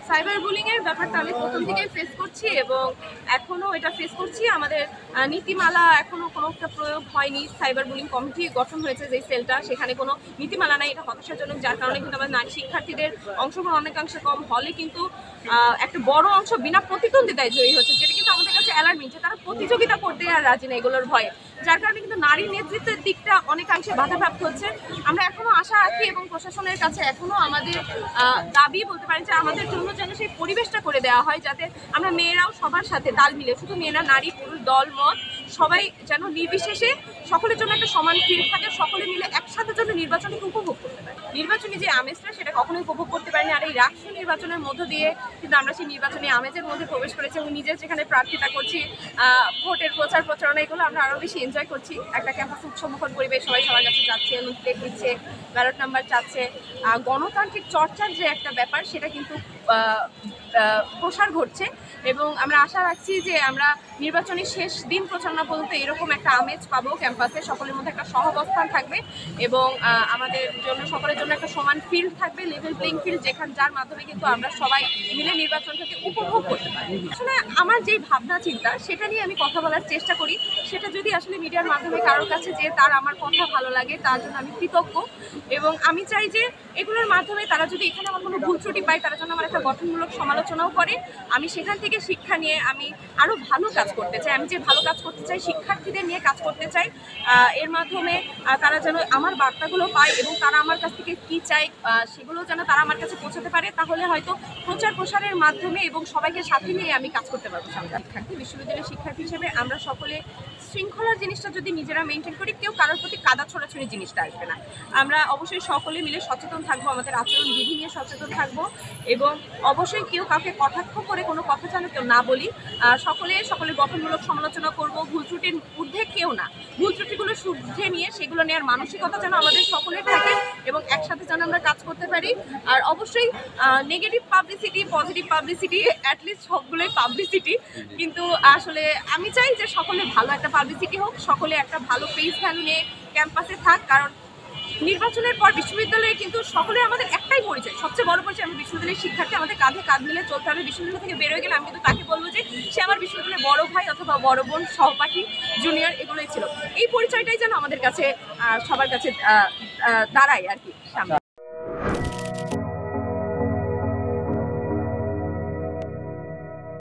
Cyber bullying এর ব্যাপারটা আমি প্রথম থেকেই ফেস করছি এবং এখনো এটা ফেস করছি। আমাদের নীতিমালা এখনো কোনো একটা প্রয়োগ হয়নি। সাইবার বুলিং কমিটি গঠন হয়েছে যে সেলটা, সেখানে কোনো নীতিমালা নাই। এটা হতাশাজনক, যার কারণে কিন্তু আমাদের নারী শিক্ষার্থীদের অংশগ্রহণ অনেকাংশে কম। হলে কিন্তু একটা বড় অংশ বিনা প্রতিদ্বন্দ্বিতায় জয়ী হচ্ছে, যেটা কিন্তু আমাদের কাছে অ্যালার্মিং যে তারা প্রতিযোগিতা করতে আর রাজি না এগুলোর ভয়ে, যার কারণে কিন্তু নারী নেতৃত্বের দিকটা অনেকাংশে বাধাপ্রাপ্ত হচ্ছে। আমরা এখনো আশা রাখি এবং প্রশাসনের কাছে এখনো আমাদের দাবি বলতে পারেন যে আমাদের জন্য যেন সেই পরিবেশটা করে দেওয়া হয়, যাতে আমরা মেয়েরাও সবার সাথে তাল মিলে, শুধু মেয়েরা, নারী, পুরুষ, দল মত সবাই যেন নির্বিশেষে সকলের জন্য একটা সমান ফিল থাকে, সকলে মিলে একসাথে যেন নির্বাচনকে উপভোগ করতে পারে। নির্বাচনী যে আমেজটা সেটা কখনোই উপভোগ করতে পারিনি। আর এই রাষ্ট্র নির্বাচনের মধ্য দিয়ে কিন্তু আমরা সেই নির্বাচনী আমেজের মধ্যে প্রবেশ করেছি এবং নিজের যেখানে প্রার্থিতা করছি, ভোটের প্রচার প্রচারণা, এগুলো আমরা আরও বেশি এনজয় করছি। একটা ক্যাম্পাসে উৎসবমুখর পরিবেশ, সবাই সবার কাছে যাচ্ছে, প্লেট দিচ্ছে, ব্যালট নাম্বার চাচ্ছে। গণতান্ত্রিক চর্চার যে একটা ব্যাপার সেটা কিন্তু প্রসার ঘটছে এবং আমরা আশা রাখছি যে আমরা নির্বাচনের শেষ দিন প্রচারণা পর্যন্ত এরকম একটা আমেজ পাবো ক্যাম্পাসে, সকলের মধ্যে একটা সহাবস্থান থাকবে এবং আমাদের জন্য সকলের জন্য একটা সমান ফিল্ড থাকবে, লেভেল প্লেইং ফিল্ড, যার মাধ্যমে কিন্তু আমরা সবাই মিলে নির্বাচনটাকে উপভোগ করতে পারি। আসলে আমার যেই ভাবনা চিন্তা সেটা নিয়ে আমি কথা বলার চেষ্টা করি, সেটা যদি আসলে মিডিয়ার মাধ্যমে কারোর কাছে যে তার আমার কথা ভালো লাগে তার জন্য আমি কৃতজ্ঞ এবং আমি চাই যে এগুলোর মাধ্যমে তারা যদি এখানে আমার কোনো ভুল ত্রুটি পায় তারা যেন আমার একটা গঠনমূলক সমালোচনাও করে। আমি সেখান থেকে শিক্ষা নিয়ে আমি আরও ভালো কাজ করতে চাই। আমি যে ভালো কাজ করতে চাই, শিক্ষার্থীদের নিয়ে কাজ করতে চাই, এর মাধ্যমে তারা যেন আমার বার্তাগুলো পায় এবং তারা আমার কাছ থেকে কী চায় সেগুলো যেন তারা আমার কাছে পৌঁছাতে পারে। তাহলে হয়তো প্রচার প্রসারের মাধ্যমে এবং সবাইকে সাথে নিয়ে আমি কাজ করতে পারবো। শিক্ষার্থী, বিশ্ববিদ্যালয়ের শিক্ষার্থী হিসেবে আমরা সকলে শৃঙ্খলার জিনিসটা যদি নিজেরা মেনটেন করি, কেউ কারোর প্রতি কাদা ছড়াছড়ি জিনিসটা আসবে না। আমরা অবশ্যই সকলে মিলে সচেতন থাকবো, আমাদের আচরণ বিধি নিয়ে সচেতন থাকবো এবং অবশ্যই কেউ কাউকে কটাক্ষ করে কোনো কথা যেন কেউ না বলি। সকলের গঠনমূলক সমালোচনা করব, ভুল ত্রুটির ঊর্ধ্বে কেউ না। ভুল ত্রুটিগুলো শুধরে নিয়ে সেগুলো নেওয়ার মানসিকতা যেন আমাদের সকলের থাকে এবং একসাথে যেন আমরা কাজ করতে পারি। আর অবশ্যই negative publicity, positive publicity, at least সবগুলোই পাবলিসিটি, কিন্তু আসলে আমি চাই যে সকলে ভালো একটা পাবলিসিটি হোক, সকলে একটা ভালো ফেস ভ্যালু নিয়ে ক্যাম্পাসে থাক। কারণ নির্বাচনের পর বিশ্ববিদ্যালয়ে কিন্তু সকলের আমাদের একটাই পরিচয়, সবচেয়ে বড় পরিচয় আমি বিশ্ববিদ্যালয়ের শিক্ষার্থী। আমাদের কাঁধে কাঁধ মিলে চলতে হবে। বিশ্ববিদ্যালয় থেকে বেরোয় গেলে আমি কিন্তু তাকে বলবো যে সে আমার বিশ্ববিদ্যালয়ের বড় ভাই অথবা বড় বোন, সহপাঠী, জুনিয়র, এগুলোই ছিল। এই পরিচয়টাই যেন আমাদের কাছে সবার কাছে দাঁড়ায় আর কি।